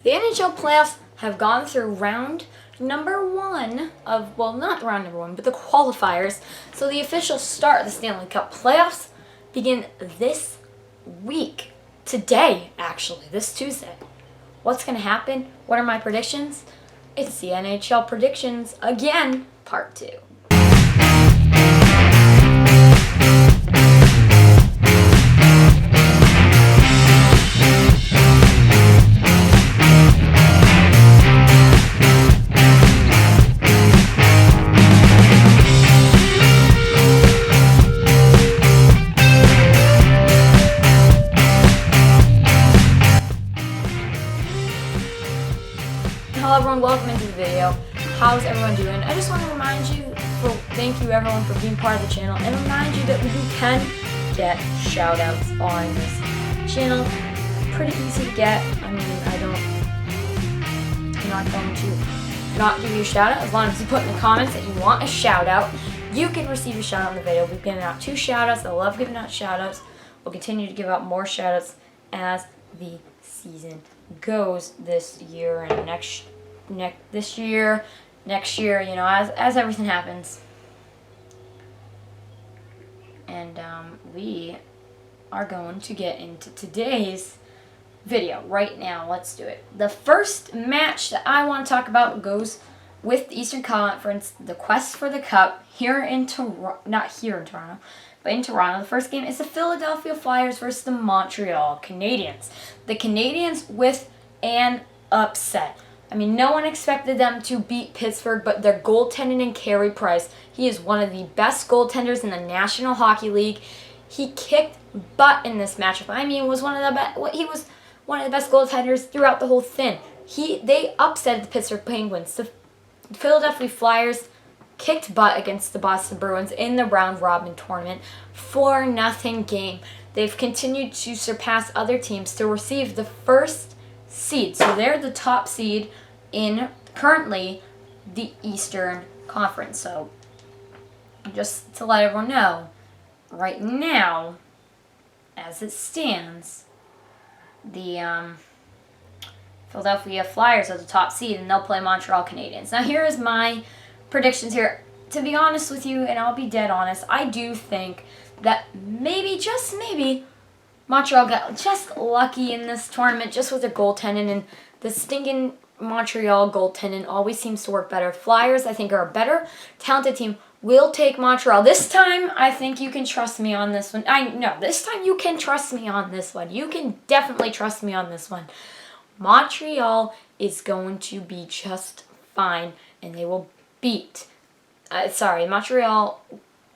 The NHL playoffs have gone through round number one of, well, not round number one, but the qualifiers. So the official start of the Stanley Cup playoffs begin this week. Today, actually, this Tuesday. What's going to happen? What are my predictions? It's the NHL predictions again, part 2. Hello everyone, welcome into the video. How's everyone doing? I just want to remind you, thank you everyone for being part of the channel, and remind you that you can get shoutouts on this channel. Pretty easy to get. I mean, I'm not going to not give you a shout out. As long as you put in the comments that you want a shout out, you can receive a shout out in the video. We've given out 2 shout outs. I love giving out shout outs. We'll continue to give out more shout outs as the season goes this year and next year, you know, as everything happens. And we are going to get into today's video right now. Let's do it. The first match that I want to talk about goes with the Eastern Conference, the quest for the Cup here in not here in Toronto, but in Toronto. The first game is the Philadelphia Flyers versus the Montreal Canadiens. The Canadiens with an upset. I mean, no one expected them to beat Pittsburgh, but their goaltending and Carey Price, he is one of the best goaltenders in the National Hockey League. He kicked butt in this matchup. I mean, he was one of the best goaltenders throughout the whole thing. They upset the Pittsburgh Penguins. The Philadelphia Flyers kicked butt against the Boston Bruins in the round robin tournament. 4-0 game. They've continued to surpass other teams to receive the first seed. So they're the top seed in currently the Eastern Conference. So just to let everyone know, right now, as it stands, the Philadelphia Flyers are the top seed, and they'll play Montreal Canadiens. Now here is my predictions here. To be honest with you, and I'll be dead honest, I do think that maybe, just maybe, Montreal got just lucky in this tournament just with their goaltending, and the stinking Montreal goaltending always seems to work better. Flyers, I think, are a better talented team. Will take Montreal. This time, I think you can trust me on this one. This time you can trust me on this one. You can definitely trust me on this one. Montreal is going to be just fine, and they will beat. Montreal.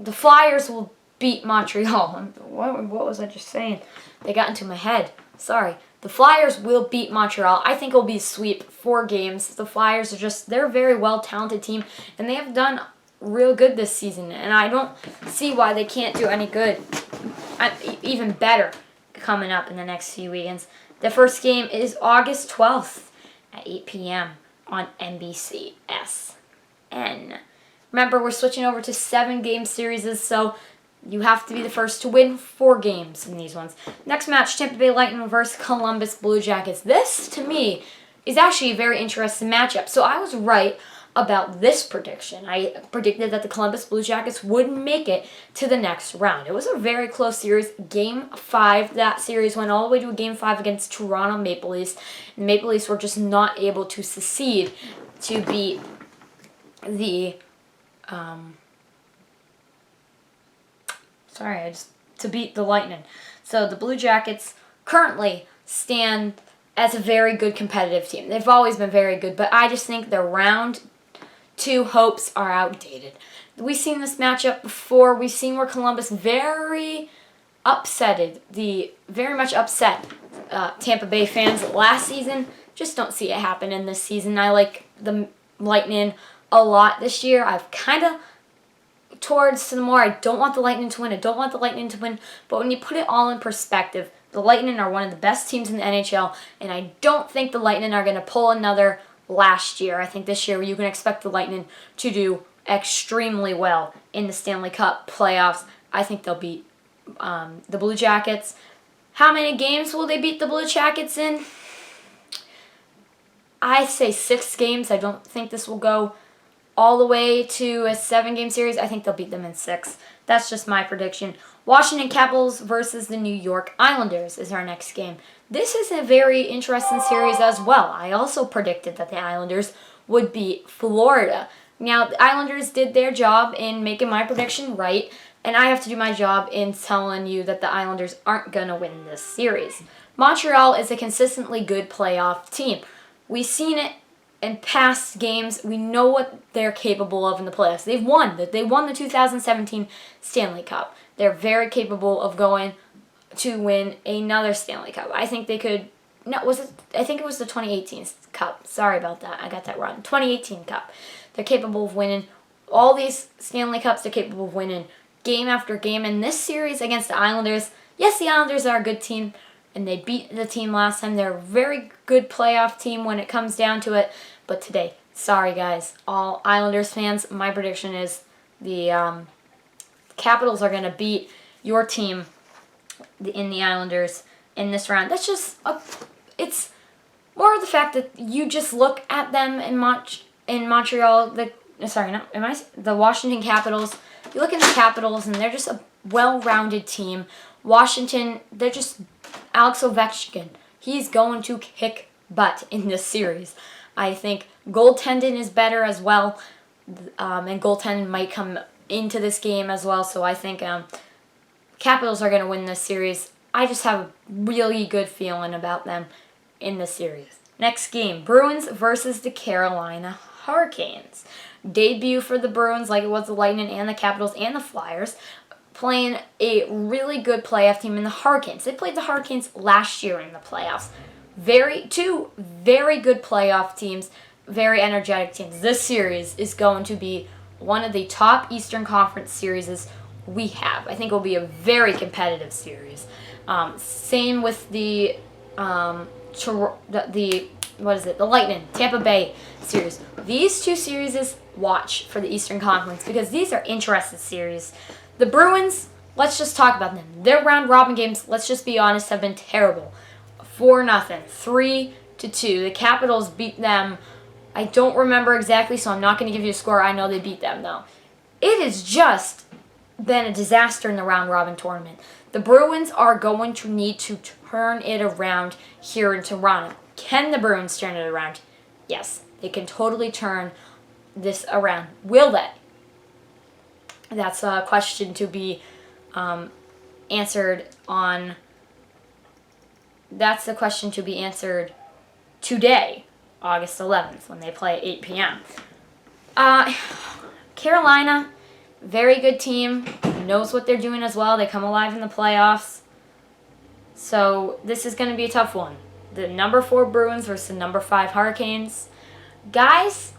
The Flyers will beat Montreal. What was I just saying? They got into my head. Sorry. The Flyers will beat Montreal. I think it'll be a sweep. 4 games. The Flyers they're a very well-talented team, and they have done real good this season, and I don't see why they can't do any good, even better, coming up in the next few weekends. The first game is August 12th at 8 p.m. on NBCSN. Remember, we're switching over to 7-game series, so you have to be the first to win 4 games in these ones. Next match, Tampa Bay Lightning versus Columbus Blue Jackets. This, to me, is actually a very interesting matchup. So I was right about this prediction. I predicted that the Columbus Blue Jackets would make it to the next round. It was a very close series. Game 5, that series went all the way to a Game 5 against Toronto Maple Leafs. The Maple Leafs were just not able to succeed to beat the to beat the Lightning. So the Blue Jackets currently stand as a very good competitive team. They've always been very good, but I just think their round 2 hopes are outdated. We've seen this matchup before. We've seen where Columbus very much upset Tampa Bay fans last season. Just don't see it happen in this season. I like the Lightning a lot this year. I've kind of towards to the more. I don't want the Lightning to win. But when you put it all in perspective, the Lightning are one of the best teams in the NHL, and I don't think the Lightning are going to pull another last year. I think this year you can expect the Lightning to do extremely well in the Stanley Cup playoffs. I think they'll beat the Blue Jackets. How many games will they beat the Blue Jackets in? I say 6 games. I don't think this will go all the way to a 7-game series. I think they'll beat them in 6. That's just my prediction. Washington Capitals versus the New York Islanders is our next game. This is a very interesting series as well. I also predicted that the Islanders would beat Florida. Now, the Islanders did their job in making my prediction right, and I have to do my job in telling you that the Islanders aren't going to win this series. Montreal is a consistently good playoff team. We've seen it in past games. We know what they're capable of in the playoffs. They won the 2017 Stanley Cup. They're very capable of going to win another Stanley Cup. I think they could. No, I think it was the 2018 Cup. Sorry about that. I got that wrong. 2018 Cup. They're capable of winning all these Stanley Cups. They're capable of winning game after game. In this series against the Islanders, yes, the Islanders are a good team, and they beat the team last time. They're a very good playoff team when it comes down to it. But today, sorry guys, all Islanders fans, my prediction is the Capitals are going to beat your team in the Islanders in this round. That's just it's more of the fact that you just look at them in Montreal. The Washington Capitals. You look at the Capitals, and they're just a well-rounded team. Washington, they're just Alex Ovechkin. He's going to kick butt in this series. I think goaltending is better as well, and goaltending might come into this game as well. So I think Capitals are going to win this series. I just have a really good feeling about them in this series. Next game, Bruins versus the Carolina Hurricanes. Debut for the Bruins, like it was the Lightning and the Capitals and the Flyers, playing a really good playoff team in the Hurricanes. They played the Hurricanes last year in the playoffs. Two very good playoff teams, very energetic teams. This series is going to be one of the top Eastern Conference series we have. I think it will be a very competitive series. Same with the Lightning, Tampa Bay series. These two series watch for the Eastern Conference because these are interesting series. The Bruins, let's just talk about them. Their round robin games, let's just be honest, have been terrible. 4-0, 3-2. The Capitals beat them. I don't remember exactly, so I'm not going to give you a score. I know they beat them, though. It has just been a disaster in the round robin tournament. The Bruins are going to need to turn it around here in Toronto. Can the Bruins turn it around? Yes, they can totally turn this around. Will they? That's a question to be answered on. That's the question to be answered today, August 11th, when they play at 8 p.m. Carolina, very good team, knows what they're doing as well. They come alive in the playoffs. So this is going to be a tough one. The number 4 Bruins versus the number 5 Hurricanes. Guys,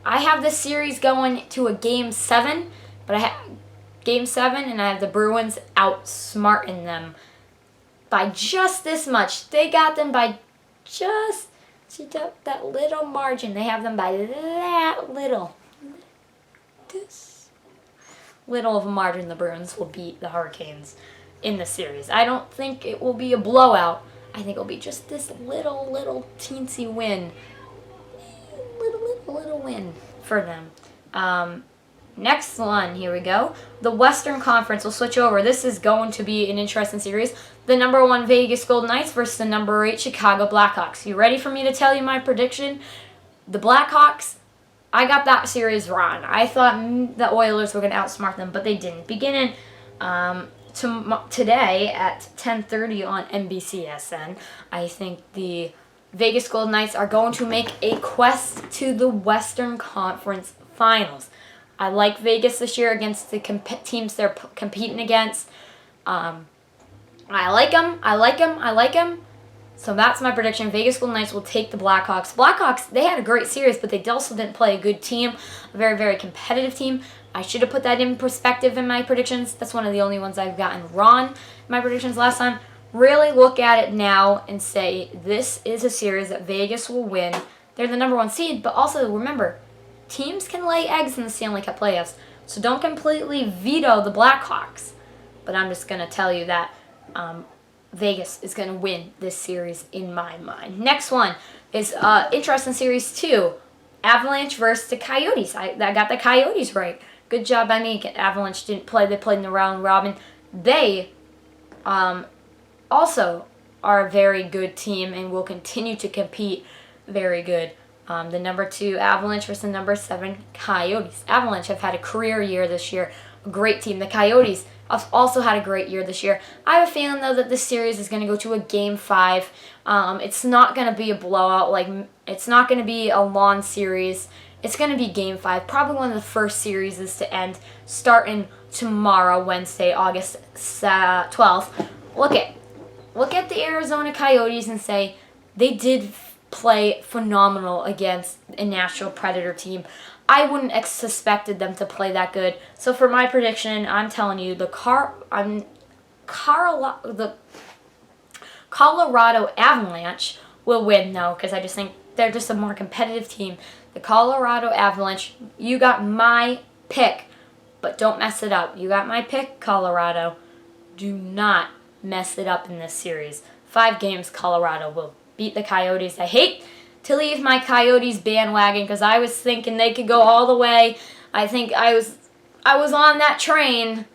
I have this series going to a Game 7, but I have Game 7, and I have the Bruins outsmarting them by just this much. They got them by just that little margin. They have them by that little. This little of a margin, the Bruins will beat the Hurricanes in the series. I don't think it will be a blowout. I think it'll be just this little teensy win. Little win for them. Next one, here we go. The Western Conference will switch over. This is going to be an interesting series. The number 1 Vegas Golden Knights versus the number 8 Chicago Blackhawks. You ready for me to tell you my prediction? The Blackhawks, I got that series wrong. I thought the Oilers were going to outsmart them, but they didn't. Beginning today at 10:30 on NBCSN, I think the Vegas Golden Knights are going to make a quest to the Western Conference Finals. I like Vegas this year against the teams they're competing against. I like them. So that's my prediction. Vegas Golden Knights will take the Blackhawks. Blackhawks, they had a great series, but they also didn't play a good team. A very, very competitive team. I should have put that in perspective in my predictions. That's one of the only ones I've gotten wrong in my predictions last time. Really look at it now and say this is a series that Vegas will win. They're the number 1 seed, but also remember, teams can lay eggs in the Stanley Cup playoffs, so don't completely veto the Blackhawks. But I'm just going to tell you that Vegas is going to win this series in my mind. Next one is interesting series 2. Avalanche versus the Coyotes. I got the Coyotes right. Good job by me. Avalanche didn't play. They played in the round robin. They also are a very good team and will continue to compete very good. The number 2 Avalanche versus the number 7 Coyotes. Avalanche have had a career year this year. A great team. The Coyotes have also had a great year this year. I have a feeling, though, that this series is going to go to a Game 5. It's not going to be a blowout. It's not going to be a long series. It's going to be Game 5. Probably one of the first series to end, starting tomorrow, Wednesday, August 12th. Look at the Arizona Coyotes and say they did play phenomenal against a Nashville Predator team. I wouldn't have suspected them to play that good. So for my prediction, I'm telling you, the Colorado Avalanche will win, though, because I just think they're just a more competitive team. The Colorado Avalanche, you got my pick, but don't mess it up. You got my pick, Colorado. Do not mess it up in this series. 5 games, Colorado will beat the Coyotes. I hate to leave my Coyotes bandwagon because I was thinking they could go all the way. I think I was on that train.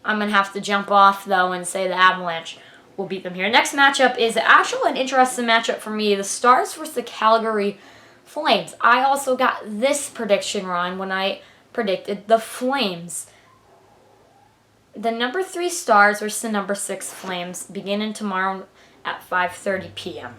I'm going to have to jump off, though, and say the Avalanche will beat them here. Next matchup is actually an interesting matchup for me. The Stars versus the Calgary Flames. I also got this prediction wrong when I predicted the Flames. The number 3 Stars versus the number 6 Flames beginning tomorrow at 5:30 p.m.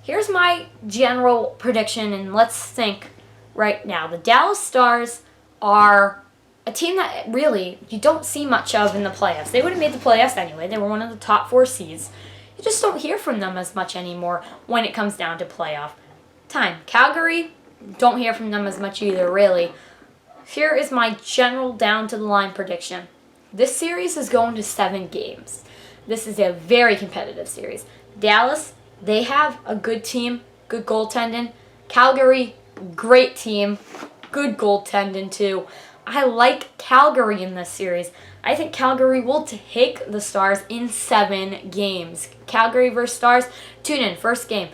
Here's my general prediction, and let's think right now. The Dallas Stars are a team that really you don't see much of in the playoffs. They would have made the playoffs anyway. They were one of the top 4 seeds. You just don't hear from them as much anymore when it comes down to playoff time. Calgary, don't hear from them as much either, really. Here is my general down-to-the-line prediction. This series is going to 7 games. This is a very competitive series. Dallas, they have a good team, good goaltending. Calgary, great team, good goaltending too. I like Calgary in this series. I think Calgary will take the Stars in 7 games. Calgary versus Stars, tune in, first game,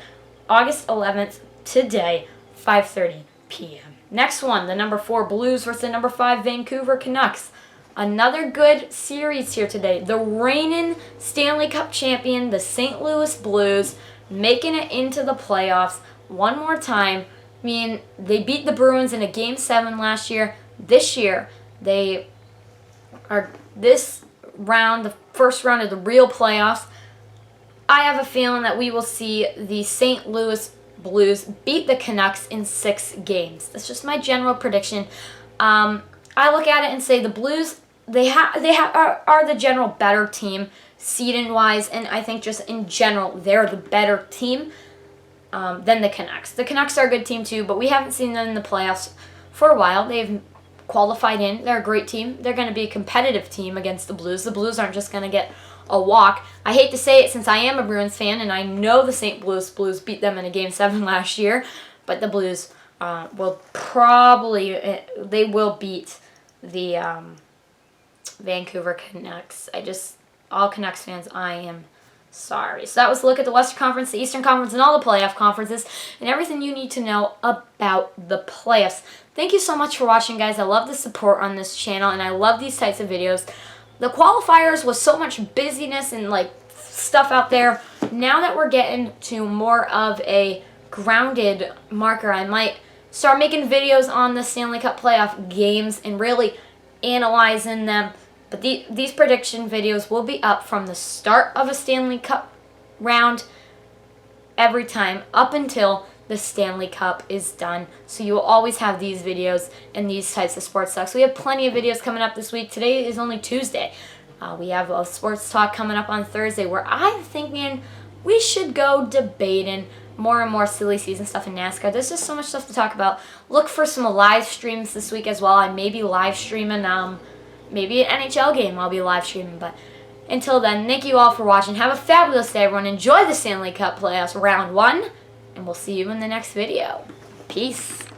August 11th, today, 5:30 p.m. Next one, the number 4 Blues versus the number 5 Vancouver Canucks. Another good series here today. The reigning Stanley Cup champion, the St. Louis Blues, making it into the playoffs one more time. I mean, they beat the Bruins in a Game 7 last year. This year, they are this round, the first round of the real playoffs. I have a feeling that we will see the St. Louis Blues beat the Canucks in 6 games. That's just my general prediction. I look at it and say the Blues, are the general better team, seeding-wise, and I think just in general, they're the better team than the Canucks. The Canucks are a good team too, but we haven't seen them in the playoffs for a while. They've qualified in. They're a great team. They're going to be a competitive team against the Blues. The Blues aren't just going to get a walk. I hate to say it since I am a Bruins fan, and I know the St. Louis Blues beat them in a Game 7 last year, but the Blues will beat the Vancouver Canucks. All Canucks fans, I am sorry. So that was a look at the Western Conference, the Eastern Conference, and all the playoff conferences, and everything you need to know about the playoffs. Thank you so much for watching, guys. I love the support on this channel, and I love these types of videos. The qualifiers was so much busyness and stuff out there. Now that we're getting to more of a grounded marker, I might start making videos on the Stanley Cup playoff games and really analyzing them. But these prediction videos will be up from the start of a Stanley Cup round every time up until the Stanley Cup is done. So you will always have these videos and these types of sports talks. We have plenty of videos coming up this week. Today is only Tuesday. We have a sports talk coming up on Thursday where I'm thinking we should go debating more and more silly season stuff in NASCAR. There's just so much stuff to talk about. Look for some live streams this week as well. I may be live streaming maybe an NHL game I'll be live streaming. But until then, thank you all for watching. Have a fabulous day, everyone. Enjoy the Stanley Cup playoffs round 1, and we'll see you in the next video. Peace.